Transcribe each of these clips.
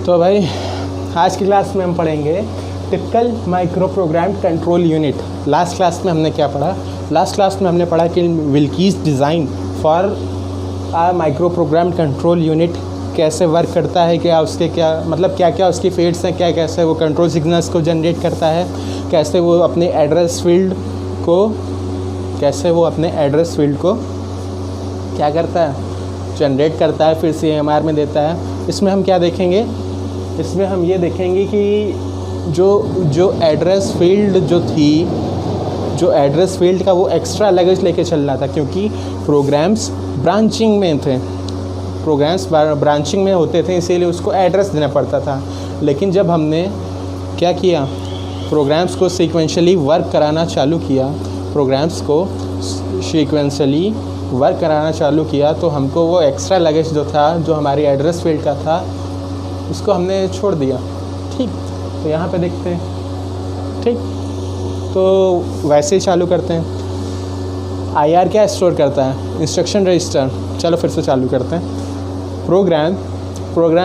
तो भाई आज की क्लास में हम पढ़ेंगे typical micro program control unit. Last class में हमने क्या पढ़ा? लास्ट क्लास में हमने पढ़ा कि Wilkes design for a micro program control unit कैसे वर्क करता है, क्या उसके क्या मतलब क्या क्या उसकी फेट्स हैं, क्या कैसे वो कंट्रोल सिग्नल्स को जनरेट करता है, कैसे वो अपने एड्रेस फील्ड को क्या करता है, जनरेट करता है, फिर CMR में देता है। इसमें हम क्या देखेंगे? इसमें हम ये देखेंगे कि जो एड्रेस फील्ड का वो एक्स्ट्रा लगेज लेके चल रहा था, क्योंकि प्रोग्राम्स ब्रांचिंग में होते थे, इसीलिए उसको एड्रेस देना पड़ता था। लेकिन जब हमने क्या किया, प्रोग्राम्स को सीक्वेंशियली वर्क कराना चालू किया तो हमको वो एक्स्ट्रा लगेज जो था, जो हमारी एड्रेस फील्ड का था, उसको हमने छोड़ दिया। ठीक, तो यहाँ पे देखते हैं। ठीक, तो वैसे ही चालू करते हैं। IR क्या स्टोर करता है? Instruction register. चलो फिर से चालू करते हैं। प्रोग्राम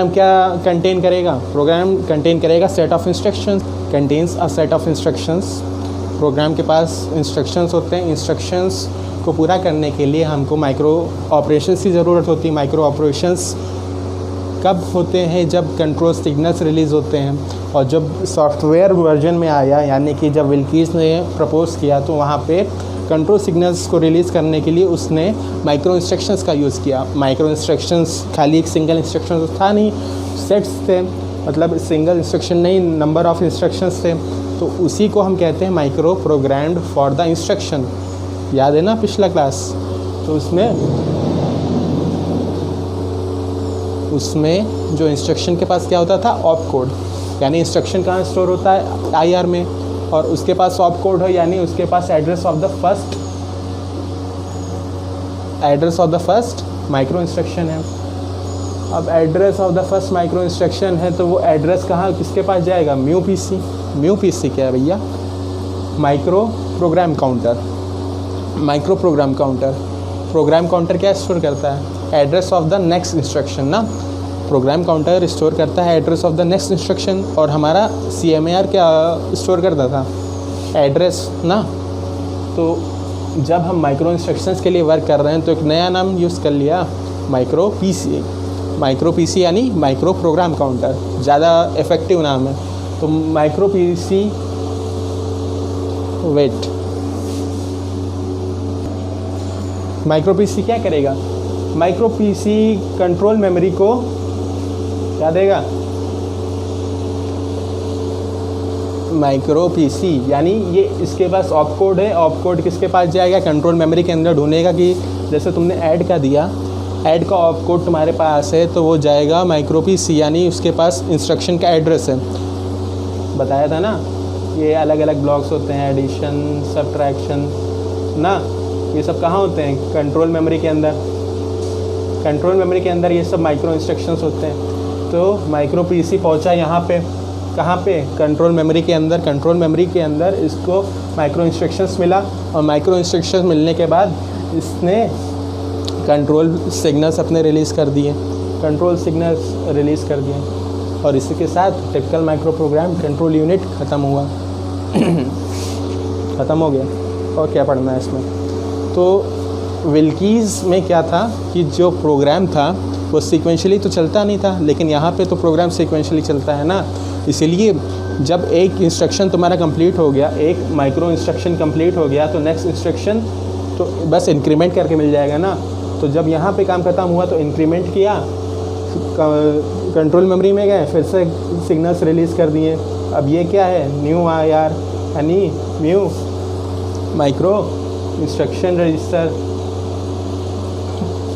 क्या कंटेन करेगा? प्रोग्राम कंटेन करेगा set of instructions, contains a set of instructions. Program के पास इंस्ट्रक्शंस होते हैं। इंस्ट्रक्शंस को पूरा करने के लिए हमको माइक्रो ऑपरेशंस की ज़रूरत होती है। माइक्रो ऑपरेशंस कब होते हैं? जब कंट्रोल सिग्नल्स रिलीज़ होते हैं। और जब सॉफ्टवेयर वर्जन में आया, यानी कि जब विल्कीज़ ने प्रपोज़ किया, तो वहाँ पे कंट्रोल सिग्नल्स को रिलीज़ करने के लिए उसने माइक्रो इंस्ट्रक्शंस का यूज़ किया। माइक्रो इंस्ट्रक्शंस खाली एक सिंगल इंस्ट्रक्शन था नहीं, सेट्स थे, मतलब सिंगल इंस्ट्रक्शन नहीं, नंबर ऑफ़ इंस्ट्रक्शंस थे। तो उसी को हम कहते हैं micro programmed for the instruction. याद है ना पिछला क्लास? तो उसमें जो इंस्ट्रक्शन के पास क्या होता था? ऑप कोड, यानी इंस्ट्रक्शन कहाँ स्टोर होता है? IR में। और उसके पास ऑप कोड हो, यानी उसके पास address of the first micro instruction है। अब address of the first micro instruction है, तो वो एड्रेस कहाँ किसके पास जाएगा? म्यू पीसी क्या है भैया? Micro program counter. Program counter क्या स्टोर करता है? Address of the next instruction ना। प्रोग्राम काउंटर स्टोर करता है address of the next instruction. और हमारा CMR क्या स्टोर करता था? एड्रेस ना। तो जब हम माइक्रो इंस्ट्रक्शंस के लिए वर्क कर रहे हैं, तो एक नया नाम यूज़ कर लिया, माइक्रो पीसी यानी माइक्रो प्रोग्राम काउंटर। ज़्यादा इफ़ेक्टिव नाम है। तो माइक्रो पीसी क्या करेगा? माइक्रो पीसी कंट्रोल मेमोरी को क्या देगा? माइक्रो पीसी यानी ये इसके पास ऑप कोड है। ऑप कोड किसके पास जाएगा? कंट्रोल मेमोरी के अंदर ढूंढेगा कि जैसे तुमने ऐड का दिया, ऐड का ऑप कोड तुम्हारे पास है, तो वो जाएगा माइक्रो पीसी, यानी उसके पास इंस्ट्रक्शन का एड्रेस है। बताया था ना, ये अलग अलग ब्लॉक्स होते हैं, एडिशन, सब्ट्रैक्शन ना, ये सब कहाँ होते हैं? कंट्रोल मेमोरी के अंदर ये सब माइक्रो इंस्ट्रक्शंस होते हैं। तो माइक्रो पीसी पहुंचा यहाँ पे, कहाँ पे? कंट्रोल मेमोरी के अंदर इसको माइक्रो इंस्ट्रक्शंस मिला। और माइक्रो इंस्ट्रक्शंस मिलने के बाद इसने कंट्रोल सिग्नल्स अपने रिलीज़ कर दिए। और इसी के साथ typical micro program control unit ख़त्म हो गया। और क्या पढ़ना है इसमें? तो विल्कीज़ में क्या था कि जो प्रोग्राम था वो सीक्वेंशियली तो चलता नहीं था, लेकिन यहाँ पे तो प्रोग्राम सीक्वेंशियली चलता है ना। इसीलिए जब एक इंस्ट्रक्शन तुम्हारा कंप्लीट हो गया, एक माइक्रो इंस्ट्रक्शन कंप्लीट हो गया, तो नेक्स्ट इंस्ट्रक्शन तो बस इंक्रीमेंट करके मिल जाएगा ना। तो जब यहाँ पे काम खत्म हुआ तो इंक्रीमेंट किया, कंट्रोल मेमोरी में गए, फिर से सिग्नल्स रिलीज़ कर दिए। अब ये क्या है? न्यू IR यानी न्यू माइक्रो इंस्ट्रक्शन रजिस्टर,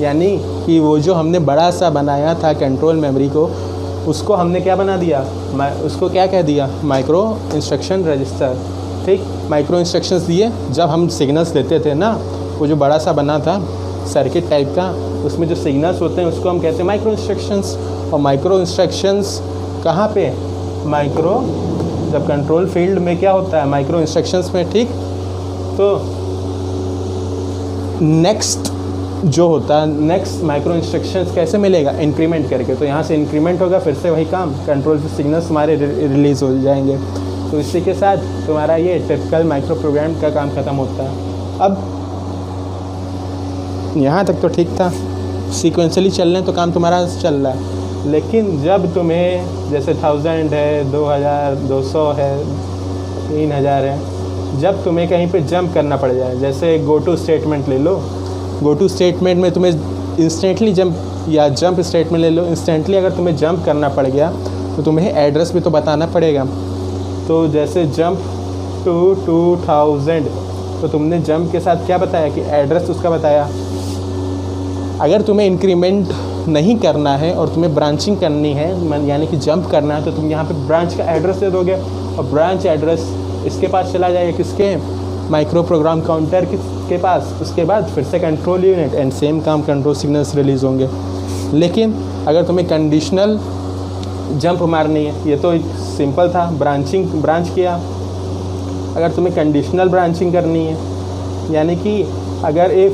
यानी कि वो जो हमने बड़ा सा बनाया था कंट्रोल मेमोरी को, उसको हमने क्या बना दिया? उसको क्या कह दिया? Micro instruction register. ठीक, माइक्रो इंस्ट्रक्शंस दिए। जब हम सिग्नल्स देते थे ना, वो जो बड़ा सा बना था सर्किट टाइप का, उसमें जो सिग्नल्स होते हैं उसको हम कहते हैं माइक्रो इंस्ट्रक्शंस। और माइक्रो इंस्ट्रक्शंस कहाँ पे? जब कंट्रोल फील्ड में क्या होता है? माइक्रो इंस्ट्रक्शंस में। ठीक, तो नेक्स्ट जो होता है नेक्स्ट माइक्रो इंस्ट्रक्शंस कैसे मिलेगा, इंक्रीमेंट करके। तो यहाँ से इंक्रीमेंट होगा, फिर से वही काम, कंट्रोल से सिग्नल्स हमारे रिलीज़ हो जाएंगे। तो इसी के साथ तुम्हारा ये टिपिकल माइक्रो प्रोग्राम का काम ख़त्म होता है। अब यहाँ तक तो ठीक था, सीक्वेंशली चल रहे हैं तो काम तुम्हारा चल रहा है। लेकिन जब तुम्हें जैसे 1000 है, 2000, 200 है, 3000 है, जब तुम्हें कहीं पे जंप करना पड़ जाए, जैसे गो टू स्टेटमेंट ले लो, गो टू स्टेटमेंट में तुम्हें इंस्टेंटली जंप, या जंप स्टेटमेंट ले लो, इंस्टेंटली अगर तुम्हें जंप करना पड़ गया तो तुम्हें एड्रेस भी तो बताना पड़ेगा। तो जैसे जंप टू 2000, तो तुमने जंप के साथ क्या बताया कि एड्रेस उसका बताया। अगर तुम्हें इंक्रीमेंट नहीं करना है और तुम्हें ब्रांचिंग करनी है, यानी कि जंप करना है, तो तुम यहाँ पे ब्रांच का एड्रेस दे दोगे और ब्रांच एड्रेस इसके पास चला जाएगा, किसके, माइक्रो प्रोग्राम काउंटर के पास। उसके बाद फिर से कंट्रोल यूनिट एंड सेम काम, कंट्रोल सिग्नल्स रिलीज़ होंगे। लेकिन अगर तुम्हें कंडीशनल जंप मारनी है, ये तो सिंपल था, ब्रांच किया। अगर तुम्हें कंडीशनल ब्रांचिंग करनी है, यानी कि अगर इफ़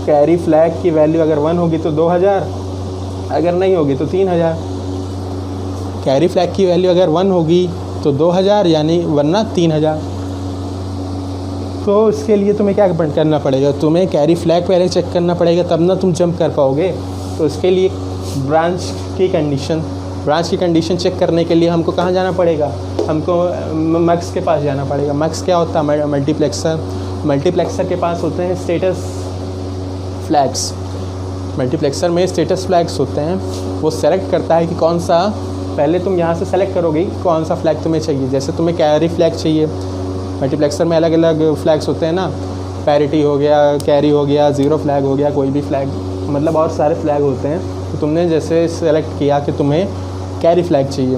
कैरी फ्लैग की वैल्यू अगर 1 होगी तो 2000, अगर नहीं होगी तो 3000। कैरी फ्लैग की वैल्यू अगर 1 होगी तो 2000, यानी वरना 3000। तो इसके लिए तुम्हें क्या करना पड़ेगा, तुम्हें कैरी फ्लैग पहले चेक करना पड़ेगा, तब ना तुम जंप कर पाओगे। तो इसके लिए ब्रांच की कंडीशन चेक करने के लिए हमको कहाँ जाना पड़ेगा, हमको मक्स के पास जाना पड़ेगा। मक्स क्या होता है, मल्टीप्लेक्सर के पास होते हैं स्टेटस फ्लैग्स। मल्टीप्लेक्सर में स्टेटस फ्लैग्स होते हैं, वो सेलेक्ट करता है कि कौन सा, पहले तुम यहाँ से सेलेक्ट करोगे कौन सा फ्लैग तुम्हें चाहिए। जैसे तुम्हें कैरी फ्लैग चाहिए, मल्टीप्लेक्सर में अलग अलग फ्लैग्स होते हैं ना, पैरिटी हो गया, कैरी हो गया, ज़ीरो फ्लैग हो गया, कोई भी फ्लैग, मतलब और सारे फ्लैग होते हैं। तो तुमने जैसे सेलेक्ट किया कि तुम्हें कैरी फ्लैग चाहिए,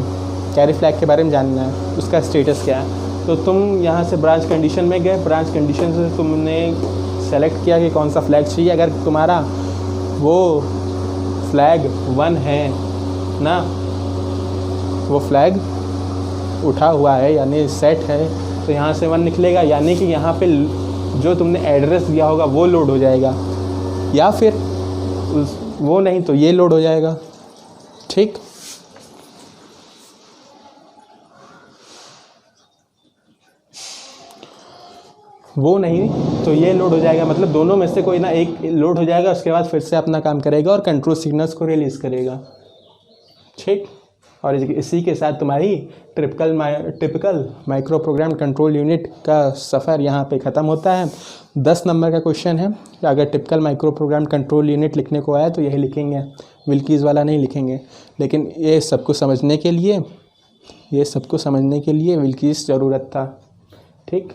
कैरी फ्लैग के बारे में जानना है, उसका स्टेटस क्या है, तो तुम यहाँ से ब्रांच कंडीशन में गए, ब्रांच कंडीशन से तुमने सेलेक्ट किया कि कौन सा फ्लैग चाहिए। अगर तुम्हारा वो फ्लैग 1 है ना, वो फ्लैग उठा हुआ है यानी सेट है, तो यहाँ से 1 निकलेगा, यानी कि यहाँ पे जो तुमने एड्रेस दिया होगा वो लोड हो जाएगा, या फिर वो नहीं तो ये लोड हो जाएगा। ठीक, वो नहीं तो ये लोड हो जाएगा, मतलब दोनों में से कोई ना एक लोड हो जाएगा, उसके बाद फिर से अपना काम करेगा और कंट्रोल सिग्नल्स को रिलीज़ करेगा। ठीक, और इसी के साथ तुम्हारी typical micro program control unit का सफ़र यहाँ पे ख़त्म होता है। 10 नंबर का क्वेश्चन है कि अगर typical micro program control unit लिखने को आया तो यही लिखेंगे, विल्कीज़ वाला नहीं लिखेंगे। लेकिन ये सबको समझने के लिए विल्कीज़ ज़रूरत था। ठीक,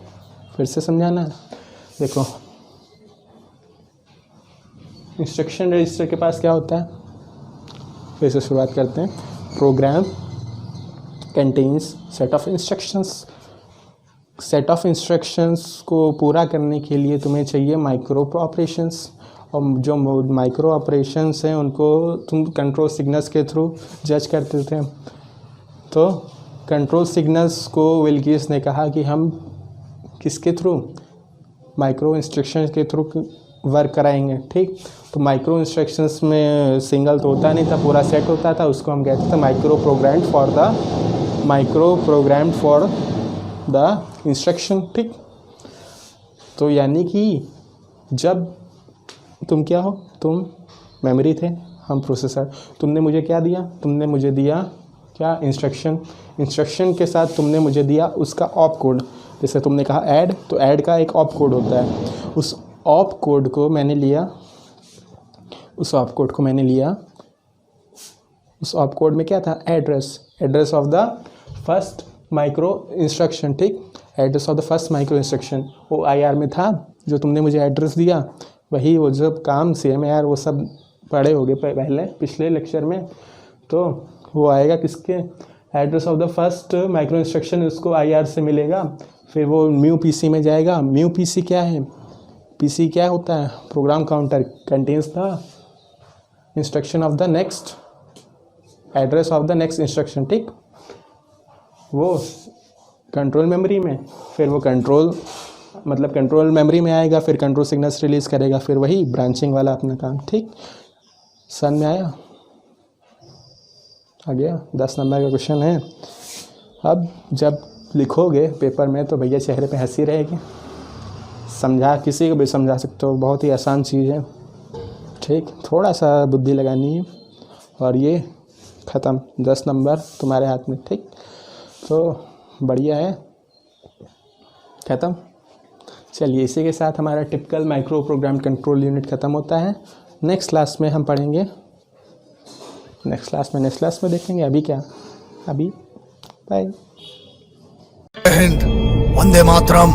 फिर से समझाना, देखो इंस्ट्रक्शन रजिस्टर के पास क्या होता है, फिर से शुरुआत करते हैं। Program contains set of instructions को पूरा करने के लिए तुम्हें चाहिए माइक्रो ऑपरेशंस, और जो माइक्रो ऑपरेशंस हैं उनको तुम कंट्रोल सिग्नल्स के थ्रू जज करते थे। तो कंट्रोल सिग्नल्स को विल्कीज़ ने कहा कि हम किसके थ्रू, माइक्रो इंस्ट्रक्शंस के थ्रू वर्क कराएंगे। ठीक, तो माइक्रो इंस्ट्रक्शंस में सिंगल तो होता नहीं था, पूरा सेट होता था, उसको हम कहते थे micro programmed for the instruction. ठीक, तो यानी कि जब तुम क्या हो, तुम मेमोरी थे, हम प्रोसेसर, तुमने मुझे क्या दिया, तुमने मुझे दिया क्या, इंस्ट्रक्शन के साथ तुमने मुझे दिया उसका ऑप कोड। जैसे तुमने कहा ऐड, तो ऐड का एक ऑप कोड होता है, उस ऑप कोड को मैंने लिया, उस ऑप कोड में क्या था, address of the first micro instruction. ठीक, address of the first micro instruction वो IR में था, जो तुमने मुझे एड्रेस दिया वही, वो जब काम सेम है यार, वो सब पढ़े होगे पहले पिछले लेक्चर में, तो वो आएगा किसके, address of the first micro instruction, उसको IR से मिलेगा, फिर वो म्यू PC में जाएगा। म्यू PC क्या है, PC क्या होता है, program counter contains the instruction of the next, address of the next instruction. ठीक, वो कंट्रोल मेमोरी में, फिर वो कंट्रोल मतलब कंट्रोल मेमोरी में आएगा, फिर कंट्रोल सिग्नल्स रिलीज़ करेगा, फिर वही ब्रांचिंग वाला अपना काम। ठीक, समझ में आया? आ गया? 10 नंबर का क्वेश्चन है। अब जब लिखोगे पेपर में तो भैया चेहरे पे हंसी रहेगी, समझा किसी को भी समझा सकते हो, बहुत ही आसान चीज़ है। ठीक, थोड़ा सा बुद्धि लगानी है और ये ख़त्म, 10 नंबर तुम्हारे हाथ में। ठीक, तो बढ़िया है, ख़त्म। चलिए, इसी के साथ हमारा typical micro program control unit ख़त्म होता है। नेक्स्ट क्लास में हम पढ़ेंगे, नेक्स्ट क्लास में देखेंगे। अभी क्या, अभी बाय। हिंद, वंदे मातरम,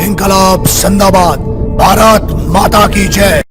इंकलाब जिंदाबाद, भारत माता की जय।